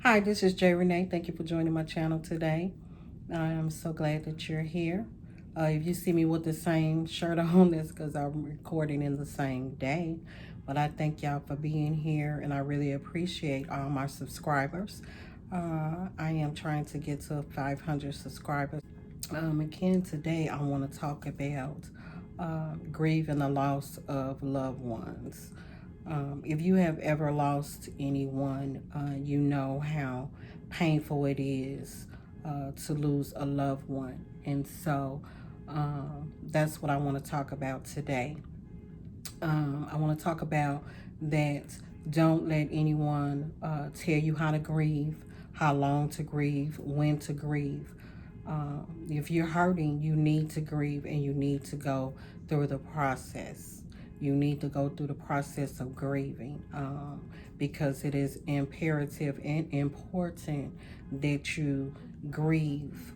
Hi, this is Jay Renee. Thank you for joining my channel today. I am so glad that you're here. If you see me with the same shirt on, that's because I'm recording in the same day. But I thank y'all for being here, and I really appreciate all my subscribers. I am trying to get to 500 subscribers. Again, today I want to talk about grieving the loss of loved ones. If you have ever lost anyone, you know how painful it is to lose a loved one. And so that's what I want to talk about today. I want to talk about that don't let anyone tell you how to grieve, how long to grieve, when to grieve. If you're hurting, you need to grieve and you need to go through the process. You need to go through the process of grieving because it is imperative and important that you grieve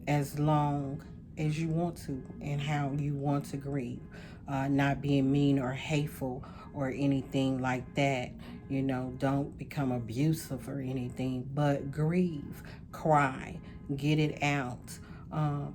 as long as you want to and how you want to grieve. Not being mean or hateful or anything like that. You know, don't become abusive or anything, but grieve, cry, get it out.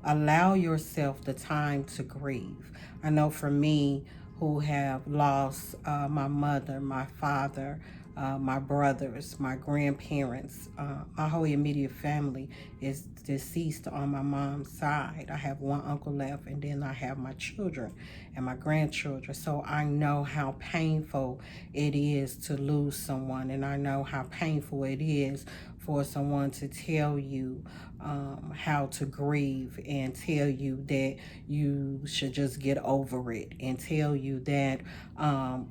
Allow yourself the time to grieve. I know for me, who have lost my mother, my father, my brothers, my grandparents, my whole immediate family is deceased on my mom's side. I have one uncle left, and then I have my children and my grandchildren. So I know how painful it is to lose someone, and I know how painful it is for someone to tell you how to grieve and tell you that you should just get over it and tell you that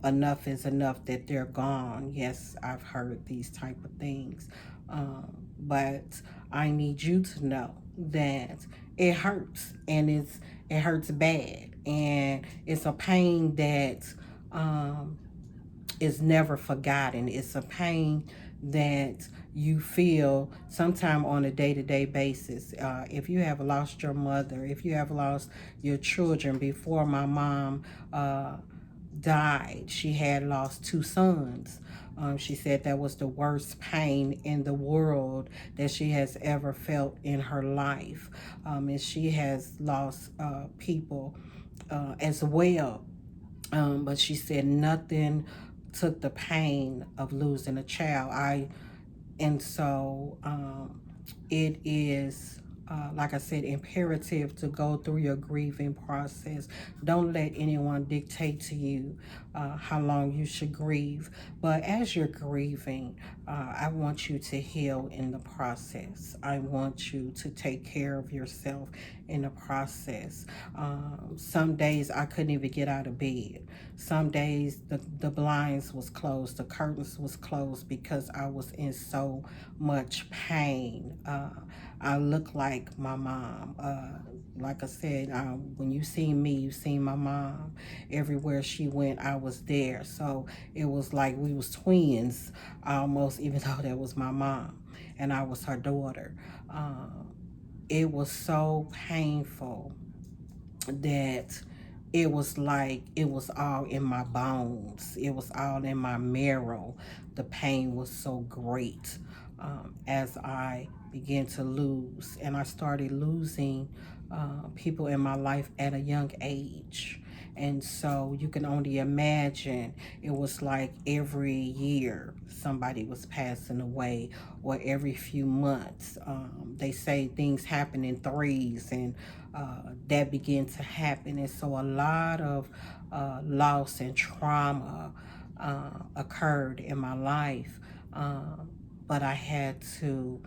enough is enough, that they're gone. Yes, I've heard these type of things. But I need you to know that it hurts, and it hurts bad, and it's a pain that is never forgotten. It's a pain that you feel sometime on a day-to-day basis. If you have lost your mother, if you have lost your children, before my mom died, she had lost two sons. She said that was the worst pain in the world that she has ever felt in her life. And she has lost people as well. But she said nothing took the pain of losing a child. And so it is, like I said, imperative to go through your grieving process. Don't let anyone dictate to you how long you should grieve. But as you're grieving, I want you to heal in the process. I want you to take care of yourself in the process. Some days I couldn't even get out of bed. Some days the blinds was closed, the curtains was closed because I was in so much pain. I look like my mom. Like I said, when you seen me, you seen my mom. Everywhere she went, I was there. So it was like we was twins almost, even though that was my mom and I was her daughter. It was so painful that it was like it was all in my bones. It was all in my marrow. The pain was so great as I began to lose. And I started losing people in my life at a young age. And so you can only imagine, it was like every year somebody was passing away, or every few months. They say things happen in threes, and that began to happen. And so a lot of loss and trauma occurred in my life. But I had to,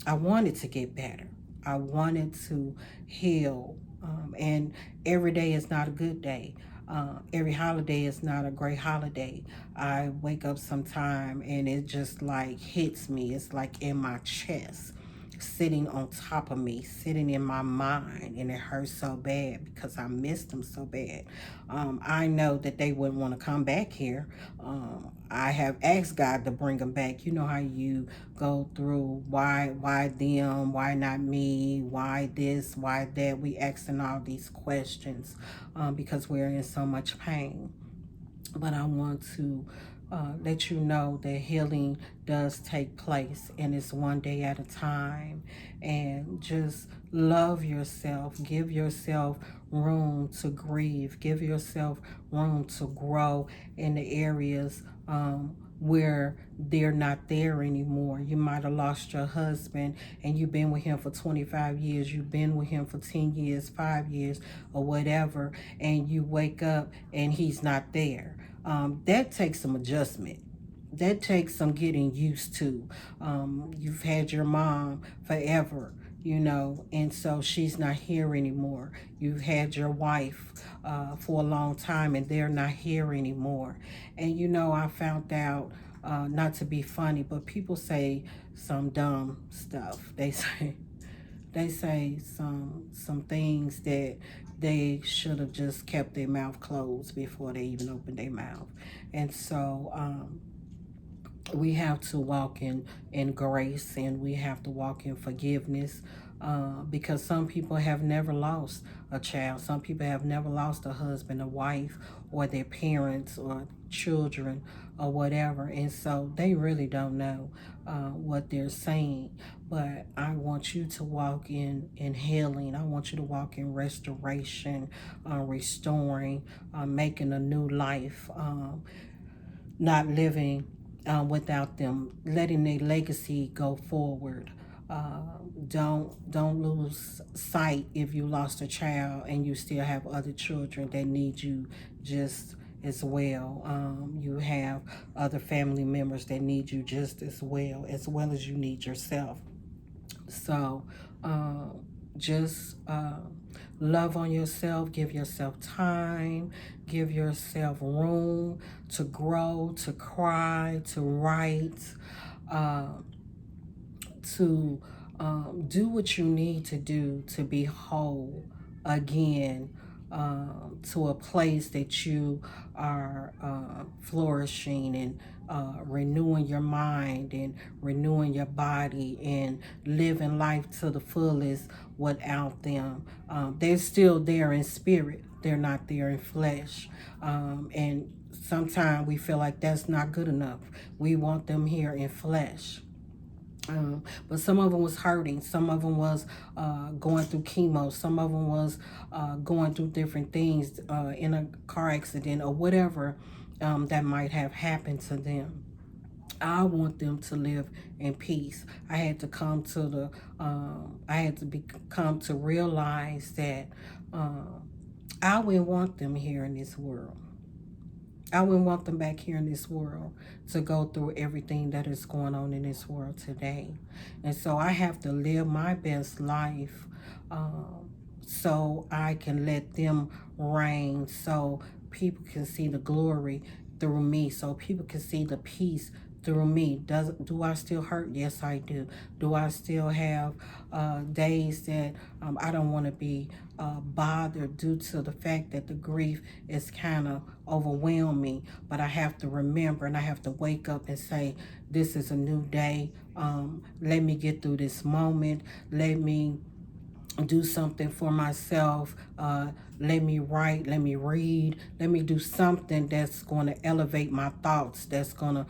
I wanted to get better. I wanted to heal. And every day is not a good day. Every holiday is not a great holiday. I wake up sometime and it just like hits me. It's like in my chest, sitting on top of me, sitting in my mind, and it hurts so bad because I miss them so bad. I know that they wouldn't want to come back here. I have asked God to bring them back. You know how you go through why them, why not me, why this, why that. We asking all these questions because we're in so much pain. But I want to let you know that healing does take place and it's one day at a time. And just love yourself. Give yourself room to grieve. Give yourself room to grow in the areas where they're not there anymore. You might have lost your husband and you've been with him for 25 years. You've been with him for 10 years, 5 years, or whatever. And you wake up and he's not there. That takes some adjustment. That takes some getting used to. You've had your mom forever, and so she's not here anymore. You've had your wife for a long time and they're not here anymore. And I found out, not to be funny, but people say some dumb stuff. They say some things that they should have just kept their mouth closed before they even opened their mouth. And so we have to walk in grace, and we have to walk in forgiveness, because some people have never lost a child. Some people have never lost a husband, a wife, or their parents or children or whatever. And so they really don't know what they're saying. But I want you to walk in healing. I want you to walk in restoration, restoring, making a new life, not living without them, letting their legacy go forward. Don't lose sight if you lost a child and you still have other children that need you just as well. You have other family members that need you just as well as you need yourself. So just love on yourself, give yourself time, give yourself room to grow, to cry, to write, uh, to do what you need to do to be whole again, to a place that you are flourishing and renewing your mind and renewing your body and living life to the fullest without them. They're still there in spirit, they're not there in flesh. And sometimes we feel like that's not good enough. We want them here in flesh. But some of them was hurting. Some of them was going through chemo. Some of them was going through different things in a car accident or whatever that might have happened to them. I want them to live in peace. I had to come to come to realize that I wouldn't want them here in this world. I wouldn't want them back here in this world to go through everything that is going on in this world today. And so I have to live my best life, so I can let them reign, so people can see the glory through me, so people can see the peace through me. Do I still hurt? Yes, I do. Do I still have days that I don't want to be bothered due to the fact that the grief is kind of overwhelmed me? But I have to remember, and I have to wake up and say, this is a new day. Let me get through this moment. Let me do something for myself. Let me write, let me read, let me do something that's going to elevate my thoughts, that's going to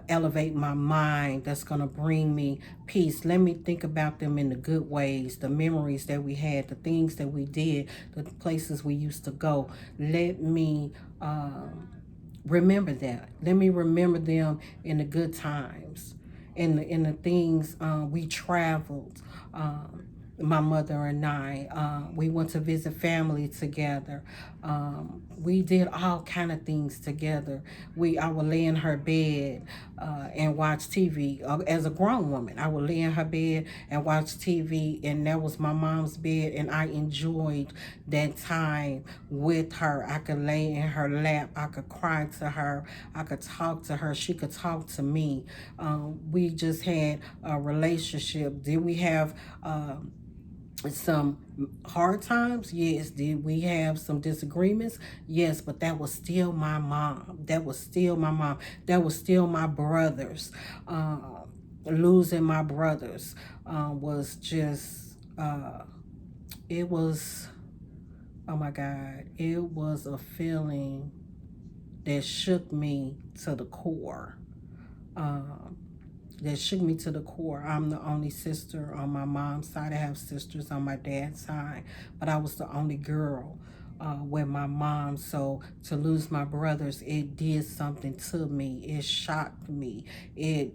elevate my mind, that's going to bring me peace. Let me think about them in the good ways, the memories that we had, the things that we did, the places we used to go. Let me remember that. Let me remember them in the good times, in the things we traveled. My mother and I, we went to visit family together. We did all kind of things together. I would lay in her bed and watch TV. As a grown woman, I would lay in her bed and watch TV, and that was my mom's bed, and I enjoyed that time with her. I could lay in her lap. I could cry to her. I could talk to her. She could talk to me. We just had a relationship. Did we have some hard times? Yes. Did we have some disagreements? Yes. But that was still my mom. That was still my mom. That was still my brothers. Losing my brothers was just, it was, oh my God, it was a feeling that shook me to the core. Um, that shook me to the core. I'm the only sister on my mom's side. I have sisters on my dad's side, but I was the only girl with my mom. So to lose my brothers, it did something to me. It shocked me. It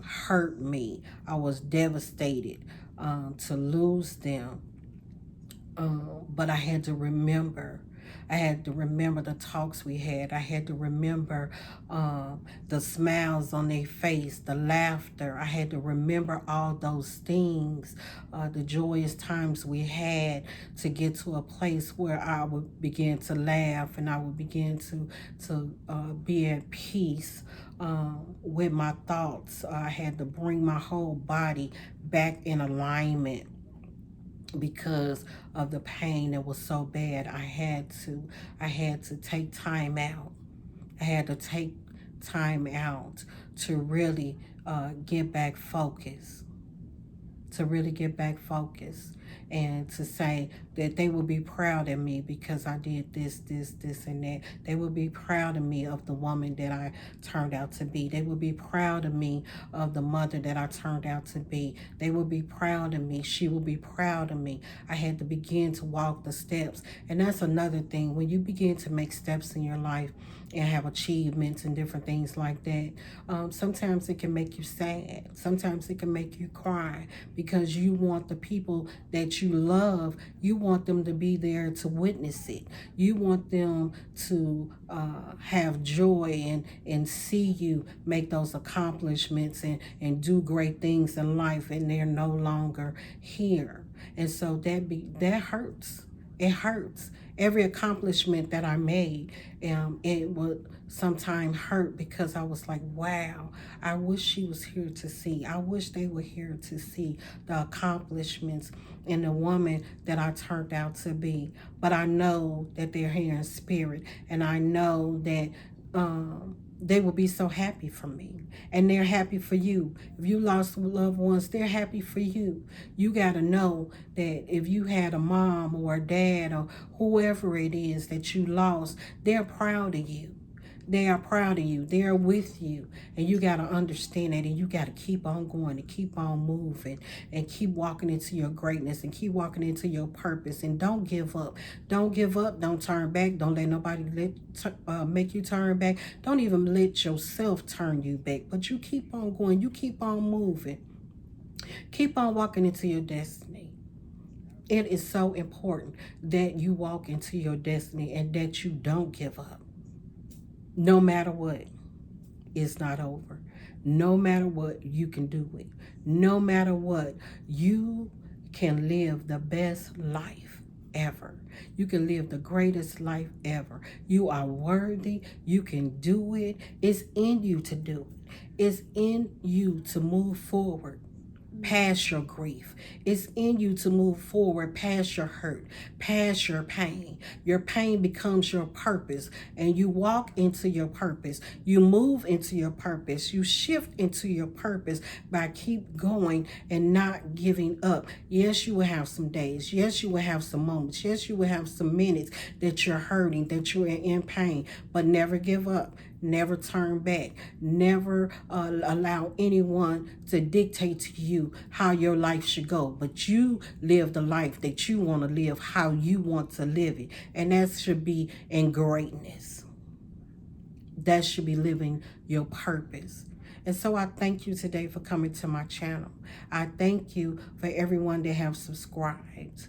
hurt me. I was devastated to lose them. But I had to remember. I had to remember the talks we had. I had to remember the smiles on their face, the laughter. I had to remember all those things, the joyous times we had to get to a place where I would begin to laugh and I would begin to be at peace with my thoughts. I had to bring my whole body back in alignment because of the pain that was so bad. I had to take time out. I had to take time out to really get back focused, to really get back focused, and to say that they will be proud of me because I did this, and that. They will be proud of me of the woman that I turned out to be. They will be proud of me of the mother that I turned out to be. They will be proud of me. She will be proud of me. I had to begin to walk the steps. And that's another thing. When you begin to make steps in your life and have achievements and different things like that, sometimes it can make you sad. Sometimes it can make you cry because you want the people that you love, you want them to be there to witness it. You want them to have joy and see you make those accomplishments and do great things in life, and they're no longer here. And so that hurts. It hurts. Every accomplishment that I made, it would sometimes hurt because I was like, wow, I wish she was here to see. I wish they were here to see the accomplishments and the woman that I turned out to be. But I know that they're here in spirit, and I know that they will be so happy for me, and they're happy for you. If you lost loved ones, they're happy for you. You got to know that if you had a mom or a dad or whoever it is that you lost, they're proud of you. They are proud of you. They're with you. And you got to understand that, and you got to keep on going and keep on moving and keep walking into your greatness and keep walking into your purpose. And don't give up. Don't give up. Don't turn back. Don't let nobody make you turn back. Don't even let yourself turn you back. But you keep on going. You keep on moving. Keep on walking into your destiny. It is so important that you walk into your destiny and that you don't give up. No matter what, it's not over. No matter what, you can do it. No matter what, you can live the best life ever. You can live the greatest life ever. You are worthy. You can do it. It's in you to do it. It's in you to move forward past your grief. It's in you to move forward past your hurt, past your pain. Your pain becomes your purpose, and you walk into your purpose. You move into your purpose. You shift into your purpose by keep going and not giving up. Yes, you will have some days. Yes, you will have some moments. Yes, you will have some minutes that you're hurting, that you're in pain, but never give up. Never turn back. Never allow anyone to dictate to you how your life should go. But you live the life that you want to live, how you want to live it. And that should be in greatness. That should be living your purpose. And so I thank you today for coming to my channel. I thank you for everyone that have subscribed.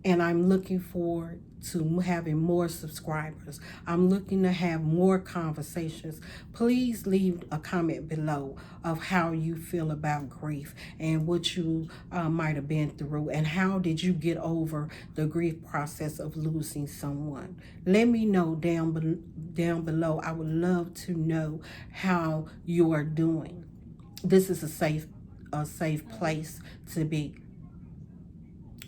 And I'm looking forward to having more subscribers. I'm looking to have more conversations. Please leave a comment below of how you feel about grief and what you might have been through, and how did you get over the grief process of losing someone. Let me know down below. I would love to know how you are doing. This is a safe place to be.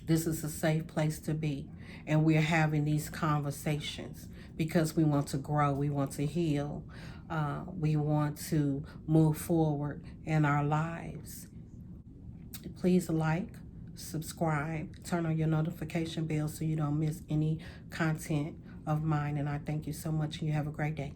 This is a safe place to be. And we're having these conversations because we want to grow. We want to heal. We want to move forward in our lives. Please like, subscribe, turn on your notification bell so you don't miss any content of mine. And I thank you so much, and you have a great day.